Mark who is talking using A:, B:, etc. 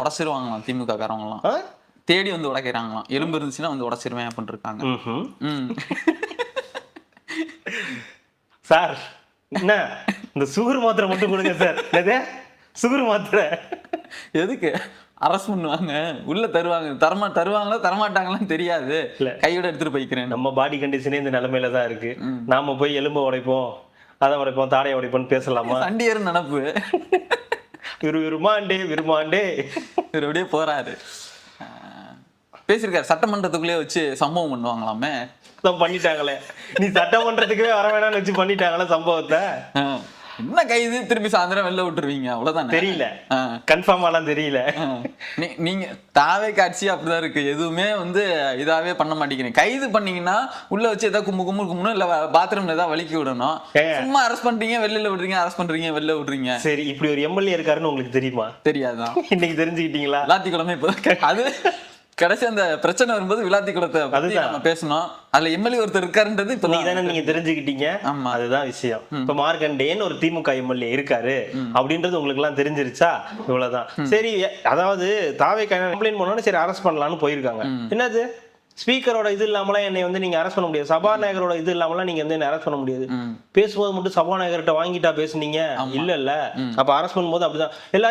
A: உடைச்சிருவாங்களாம் திமுக காரவங்கலாம். தேடி வந்து உடைக்கிறாங்களாம். எலும்பு இருந்துச்சுன்னா வந்து உடைச்சிருவேன் அப்படின்னு இருக்காங்க.
B: சார் என்ன இந்த சுகர் மாத்திரை மட்டும் கொடுங்க சார். என்னது சுகர் மாத்திரை
A: எதுக்கு அரசு பண்ணுவாங்க, உள்ள தருவாங்க. தருவாங்களா தரமாட்டாங்களான்னு தெரியாது, கையோட எடுத்துட்டு போய்க்கிறேன்.
B: நம்ம பாடி கண்டிஷனே இந்த நிலைமையில தான் இருக்கு. நாம போய் எலும்பை உடைப்போம், அதை உடைப்போம், தாடையை உடைப்போம்னு பேசலாமா?
A: சண்டியர் நினப்பு.
B: விருமாண்டே விருமாண்டே
A: இவர் அப்படியே போறாரு. பேசியிருக்காரு, சட்டமன்றத்துக்குள்ளே வச்சு சம்பவம் பண்ணுவாங்களாமே.
B: பண்ணிட்டாங்களே, நீ சட்டமன்றத்துக்கே வர வேணாம்னு வச்சு பண்ணிட்டாங்களே சம்பவத்தை.
A: என்ன கைது, திருப்பி சாயந்தரம் வெளில விட்டுருவீங்க, அவ்வளவுதான்.
B: தெரியல, கன்ஃபார்மாலாம் தெரியல.
A: நீங்க தாவே காட்சி அப்படிதான் இருக்கு. எதுவுமே வந்து இதாவே பண்ண மாட்டேங்கிறீங்க. கைது பண்ணீங்கன்னா உள்ள வச்சு ஏதாவது கும்பணும், இல்ல பாத்ரூம்ல ஏதாவது வலிக்கி விடணும். சும்மா அரெஸ்ட் பண்றீங்க, வெளியில விடுறீங்க, அரெஸ்ட் பண்றீங்க, வெளில விடுறீங்க.
B: சரி, இப்படி ஒரு எம்எல்ஏ இருக்காருன்னு உங்களுக்கு தெரியுமா?
A: தெரியாதான்.
B: இன்னைக்கு தெரிஞ்சுக்கிட்டீங்களா?
A: எல்லாத்திக்குளமே இப்போ அது கடைசி அந்த பிரச்சனை வரும்போது விளாத்திக்குளத்தை நம்ம பேசணும். அதுல எம்எல்ஏ ஒருத்தர் இருக்காருன்றது இப்ப
B: நீங்க தெரிஞ்சுக்கிட்டீங்க. ஆமா, அதுதான் விஷயம். இப்ப மார்க்கண்டேயன் ஒரு திமுக எம்எல்ஏ இருக்காரு அப்படின்றது உங்களுக்கு எல்லாம் தெரிஞ்சிருச்சா? இவ்வளவுதான். சரி, அதாவது தாவே கம்ப்ளைண்ட் பண்ணோன்னு சரி அரெஸ்ட் பண்ணலாம்னு போயிருக்காங்க. என்னது ஸ்பீக்கரோட இது இல்லாமலாம் என்னை வந்து நீங்க அரெஸ்ட் பண்ண முடியாது, சபாநாயகரோட இது இல்லாமலாம் நீங்க வந்து என்ன அரெஸ்ட் பண்ண முடியாது. பேசும்போது மட்டும் சபாநாயகர்கிட்ட வாங்கிட்டா பேசுனீங்க இல்ல. அப்ப அரெஸ்ட் பண்ணும்போது அப்படிதான் எல்லா